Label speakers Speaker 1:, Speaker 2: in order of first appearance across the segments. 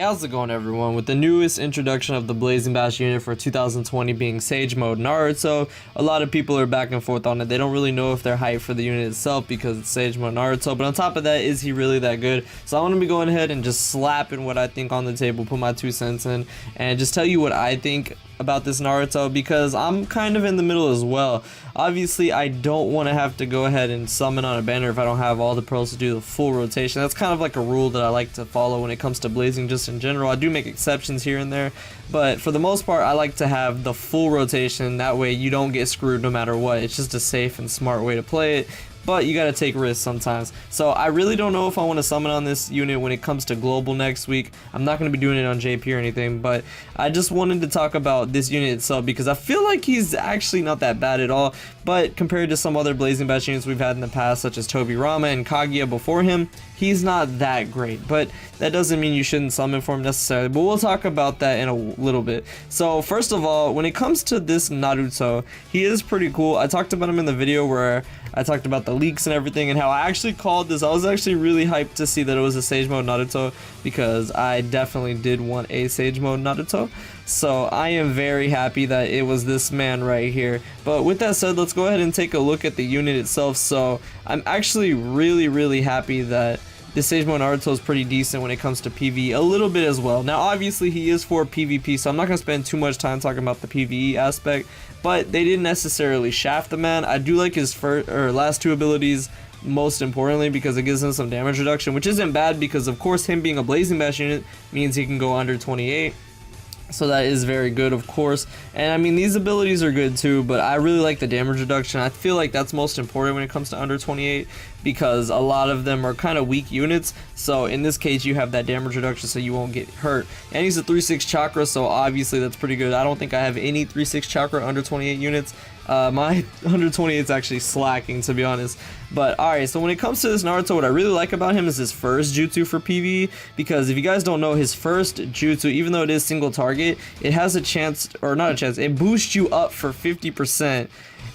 Speaker 1: How's it going, everyone? With the newest introduction of the Blazing Bash unit for 2020 being Sage Mode Naruto, a lot of people are back and forth on it. They don't really know if they're hyped for the unit itself because it's Sage Mode Naruto, but on top of that, is he really that good? So I want to be going ahead and just slapping what I think on the table, put my 2 cents in, and just tell you what I think about this Naruto, because I'm kind of in the middle as well. Obviously, I don't want to have to go ahead and summon on a banner if I don't have all the pearls to do the full rotation. That's kind of like a rule that I like to follow when it comes to blazing just in general. I do make exceptions here and there, but for the most part, I like to have the full rotation. That way you don't get screwed no matter what. It's just a safe and smart way to play it. But you gotta take risks sometimes. So I really don't know if I want to summon on this unit when it comes to global next week. I'm not gonna be doing it on JP or anything, but I just wanted to talk about this unit itself because I feel like he's actually not that bad at all. But compared to some other Blazing Bash units we've had in the past, such as Tobirama and Kaguya before him, he's not that great. But that doesn't mean you shouldn't summon for him necessarily, but we'll talk about that in a little bit. So first of all, when it comes to this Naruto, he is pretty cool. I talked about him in the video where I talked about the leaks and everything and how I actually called this. I was actually really hyped to see that it was a Sage Mode Naruto because I definitely did want a Sage Mode Naruto. So I am very happy that it was this man right here. But with that said, let's go ahead and take a look at the unit itself. So I'm actually really happy that this Sage Mode Naruto is pretty decent when it comes to PvE a little bit as well. Now obviously he is for PvP, so I'm not going to spend too much time talking about the PvE aspect, but they didn't necessarily shaft the man. I do like his first or last 2 abilities most importantly because it gives him some damage reduction, which isn't bad because of course him being a Blazing Bash unit means he can go under 28. So that is very good, of course. And I mean, these abilities are good too, but I really like the damage reduction. I feel like that's most important when it comes to under 28 because a lot of them are kind of weak units. So in this case, you have that damage reduction so you won't get hurt. And he's a 3-6 chakra, so obviously that's pretty good. I don't think I have any 3-6 chakra under 28 units. My under 28 is actually slacking, to be honest. But alright, so when it comes to this Naruto, what I really like about him is his first jutsu for PvE, because if you guys don't know, his first jutsu, even though it is single target, it has a chance, or not a chance, it boosts you up for 50%,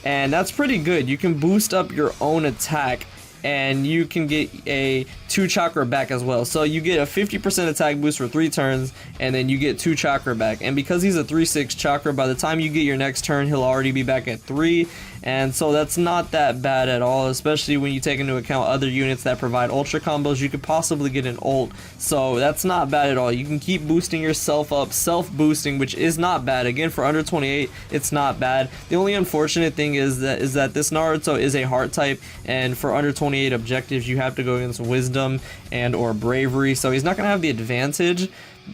Speaker 1: and that's pretty good. You can boost up your own attack and you can get a 2 chakra back as well. So you get a 50% attack boost for 3 turns and then you get 2 chakra back. And because he's a 3-6 chakra, by the time you get your next turn, he'll already be back at 3. And so that's not that bad at all, especially when you take into account other units that provide ultra combos. You could possibly get an ult, so that's not bad at all. You can keep boosting yourself up, self-boosting, which is not bad. Again, for under 28, it's not bad. The only unfortunate thing is that this Naruto is a heart type, and for under 28 objectives, you have to go against wisdom and or bravery, so he's not going to have the advantage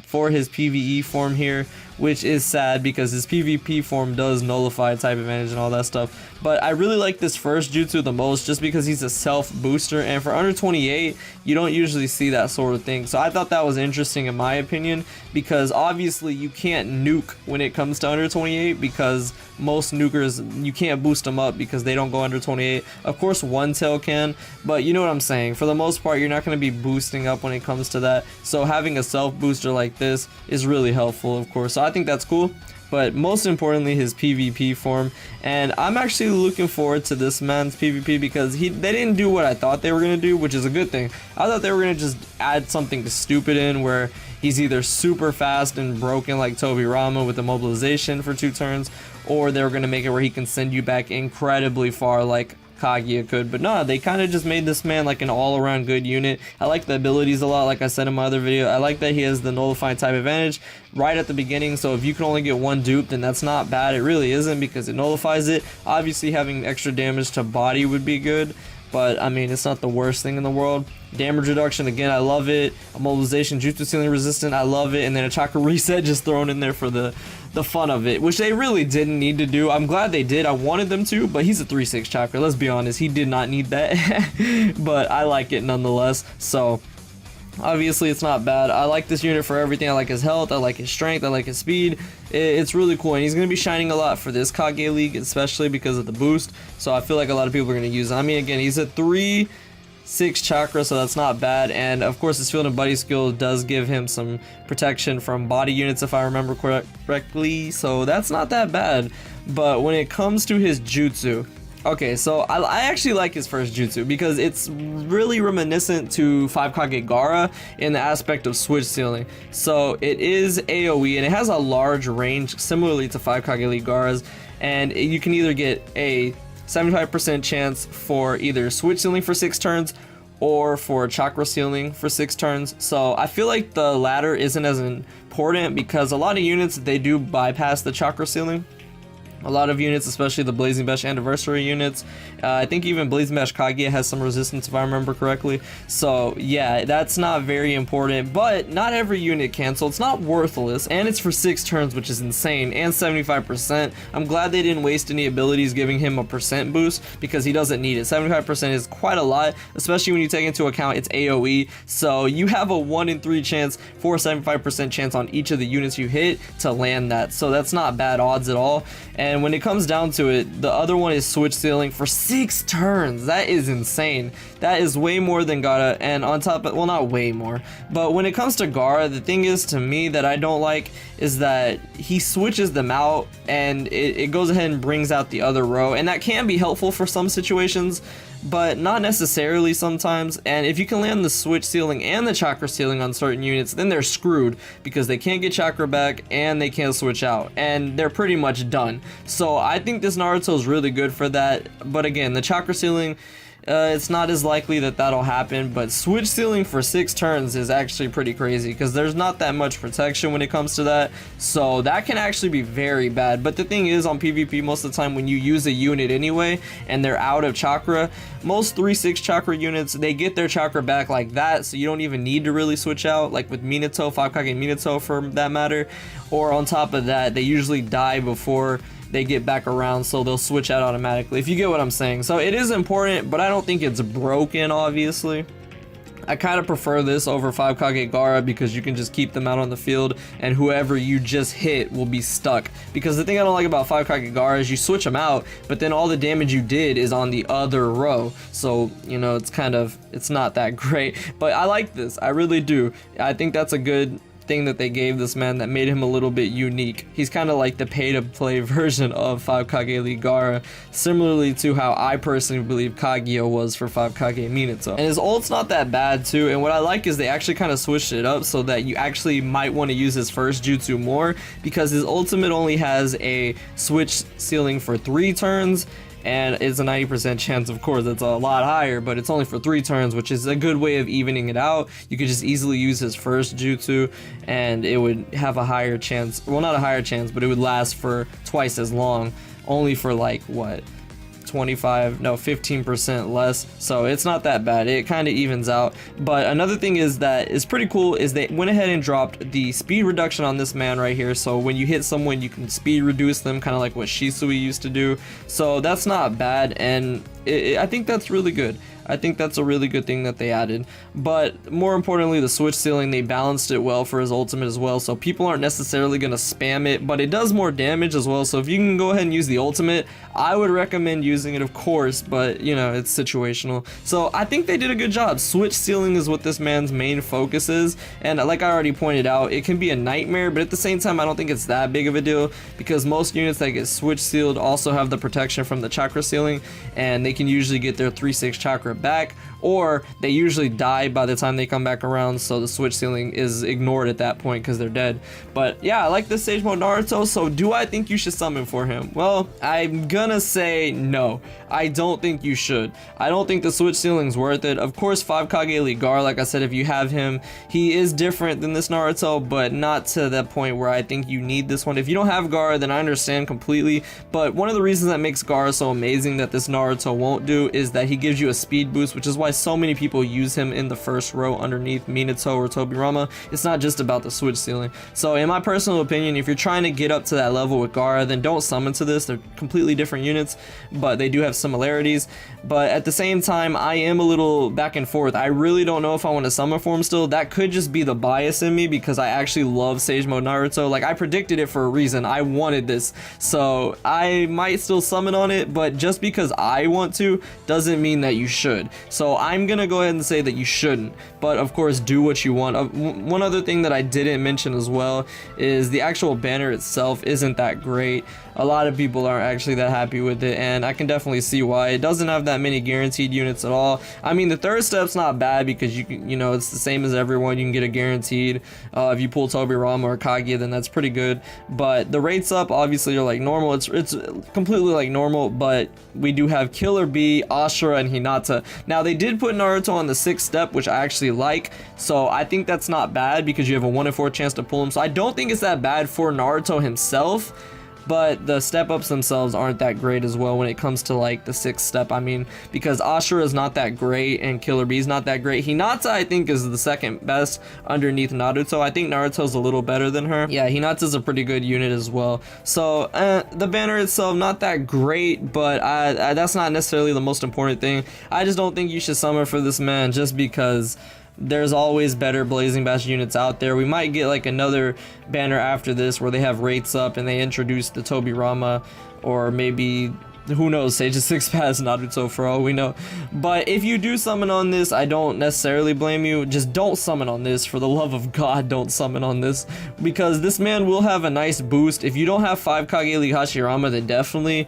Speaker 1: for his PvE form here, which is sad because his PvP form does nullify type advantage and all that stuff. But I really like this first jutsu the most just because he's a self booster, and for under 28 you don't usually see that sort of thing. So I thought that was interesting in my opinion, because obviously you can't nuke when it comes to under 28 because most nukers, you can't boost them up because they don't go under 28. Of course One Tail can, but you know what I'm saying. For the most part, you're not going to be boosting up when it comes to that. So having a self booster like this is really helpful, of course. So I think that's cool. But most importantly, his PvP form, and I'm actually looking forward to this man's PvP because they didn't do what I thought they were going to do, which is a good thing. I thought they were going to just add something stupid in where he's either super fast and broken like Tobirama with the mobilization for 2 turns, or they were going to make it where he can send you back incredibly far like Kaguya could. But no, they kind of just made this man like an all-around good unit. I like the abilities a lot, like I said in my other video. I like that he has the nullifying type advantage right at the beginning, so if you can only get 1 dupe, then that's not bad. It really isn't because it nullifies it. Obviously having extra damage to body would be good, but I mean, it's not the worst thing in the world. Damage reduction, again, I love it. A mobilization, jutsu ceiling resistant, I love it. And then a chakra reset just thrown in there for the fun of it, which they really didn't need to do. I'm glad they did. I wanted them to, but he's a 3-6 chakra. Let's be honest, he did not need that. But I like it nonetheless. So obviously it's not bad. I like this unit for everything. I like his health, I like his strength, I like his speed. It's really cool, and he's going to be shining a lot for this Kage League, especially because of the boost. So I feel like a lot of people are going to use it. I mean, again, he's a 3-6 chakra, so that's not bad. And of course his field and buddy skill does give him some protection from body units if I remember correctly, so that's not that bad. But when it comes to his jutsu, Okay, so I actually like his first jutsu because it's really reminiscent to 5 Kage Gaara in the aspect of switch sealing. So it is AoE and it has a large range similarly to 5 Kage Gaara's, and you can either get a 75% chance for either switch sealing for 6 turns or for chakra sealing for 6 turns. So I feel like the latter isn't as important because a lot of units, they do bypass the chakra sealing. A lot of units, especially the Blazing Bash Anniversary units, I think even Blazing Bash Kaguya has some resistance if I remember correctly. So yeah, that's not very important, but not every unit can, so it's not worthless, and it's for 6 turns, which is insane, and 75%. I'm glad they didn't waste any abilities giving him a percent boost because he doesn't need it. 75% is quite a lot, especially when you take into account it's AoE, so you have a 1 in 3 chance for a 75% chance on each of the units you hit to land that, so that's not bad odds at all. And when it comes down to it, the other one is switch sealing for 6 turns. That is insane. That is way more than Gaara, and on top of, well, not way more, but when it comes to Gaara, the thing is to me that I don't like is that he switches them out and it goes ahead and brings out the other row, and that can be helpful for some situations, but not necessarily sometimes. And if you can land the switch sealing and the chakra sealing on certain units, then they're screwed because they can't get chakra back and they can't switch out, and they're pretty much done. So I think this Naruto is really good for that, but again, the chakra sealing, it's not as likely that that'll happen, but switch sealing for 6 turns is actually pretty crazy because there's not that much protection when it comes to that, so that can actually be very bad. But the thing is, on PvP, most of the time when you use a unit anyway and they're out of chakra, most 3-6 chakra units, they get their chakra back like that, so you don't even need to really switch out, like with Minato, 5 Kage Minato for that matter. Or on top of that, they usually die before they get back around, so they'll switch out automatically, if you get what I'm saying. So it is important, but I don't think it's broken, obviously. I kind of prefer this over 5 Kage Gaara because you can just keep them out on the field and whoever you just hit will be stuck. Because the thing I don't like about 5 Kage Gaara is you switch them out, but then all the damage you did is on the other row. So, you know, it's not that great. But I like this, I really do. I think that's a good thing that they gave this man that made him a little bit unique. He's kind of like the pay-to-play version of 5 Kage Gaara, similarly to how I personally believe Kaguya was for 5 Kage Minato. And his ult's not that bad too, and what I like is they actually kind of switched it up so that you actually might want to use his first jutsu more, because his ultimate only has a switch sealing for 3 turns, and it's a 90% chance, of course, it's a lot higher, but it's only for 3 turns, which is a good way of evening it out. You could just easily use his first jutsu, and it would have a higher chance, well, not a higher chance, but it would last for twice as long, only for like, what, 15% less, so it's not that bad. It kind of evens out. But another thing is that is pretty cool is they went ahead and dropped the speed reduction on this man right here, so when you hit someone you can speed reduce them, kind of like what Shisui used to do. So that's not bad, and I think that's really good. I think that's a really good thing that they added. But more importantly, the switch sealing, they balanced it well for his ultimate as well, so people aren't necessarily going to spam it, but it does more damage as well. So if you can go ahead and use the ultimate, I would recommend using it, of course, but you know, it's situational. So I think they did a good job. Switch sealing is what this man's main focus is, and like I already pointed out, it can be a nightmare, but at the same time I don't think it's that big of a deal, because most units that get switch sealed also have the protection from the chakra sealing, and they can usually get their 3-6 chakra back, or they usually die by the time they come back around, so the switch sealing is ignored at that point because they're dead. But yeah, I like this Sage Mode Naruto. So do I think you should summon for him? Well, I'm gonna say no. I don't think you should. I don't think the switch sealing's worth it. Of course, 5 Kage Gaara, like I said, if you have him, he is different than this Naruto, but not to that point where I think you need this one. If you don't have Gaara, then I understand completely, but one of the reasons that makes Gaara so amazing that this Naruto won't do is that he gives you a speed boost, which is why so many people use him in the first row underneath Minato or Tobirama. It's not just about the switch sealing. So in my personal opinion, if you're trying to get up to that level with Gaara, then don't summon to this. They're completely different units, but they do have similarities. But at the same time, I am a little back and forth. I really don't know if I want to summon for him still. That could just be the bias in me because I actually love Sage Mode Naruto. Like, I predicted it for a reason. I wanted this, so I might still summon on it, but just because I want to doesn't mean that you should. So So I'm gonna go ahead and say that you shouldn't, but of course do what you want. One other thing that I didn't mention as well is the actual banner itself isn't that great. A lot of people aren't actually that happy with it, and I can definitely see why. It doesn't have that many guaranteed units at all. I mean, the third step's not bad because you can, it's the same as everyone. You can get a guaranteed. If you pull Tobirama or Kaguya, then that's pretty good. But the rates up obviously are like normal. It's completely like normal, but we do have Killer Bee, Ashura, and Hinata. Now they did put Naruto on the 6th step, which I actually like. So I think that's not bad because you have a 1 in 4 chance to pull him. So I don't think it's that bad for Naruto himself. But the step ups themselves aren't that great as well when it comes to like the 6th step. I mean, because Ashura is not that great and Killer Bee is not that great. Hinata I think is the 2nd best underneath Naruto. I think Naruto's a little better than her. Yeah, Hinata's a pretty good unit as well. So the banner itself not that great, but that's not necessarily the most important thing. I just don't think you should summon for this man just because there's always better Blazing Bash units out there. We might get like another banner after this where they have rates up and they introduce the Tobirama, or maybe, who knows, Sage 6 Pass Naruto for all we know. But if you do summon on this, I don't necessarily blame you. Just don't summon on this. For the love of God, don't summon on this, because this man will have a nice boost. If you don't have 5 Kage League Hashirama, then definitely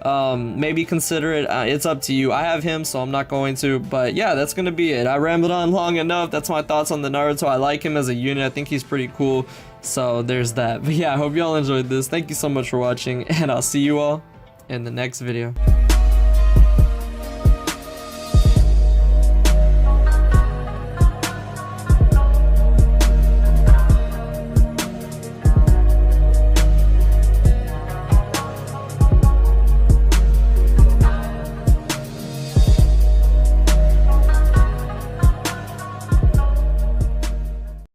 Speaker 1: maybe consider it. It's up to you. I have him, so I'm not going to. But yeah, that's gonna be it. I rambled on long enough. That's my thoughts on the Naruto. I like him as a unit. I think he's pretty cool. So there's that. But yeah, I hope y'all enjoyed this. Thank you so much for watching, and I'll see you all in the next video.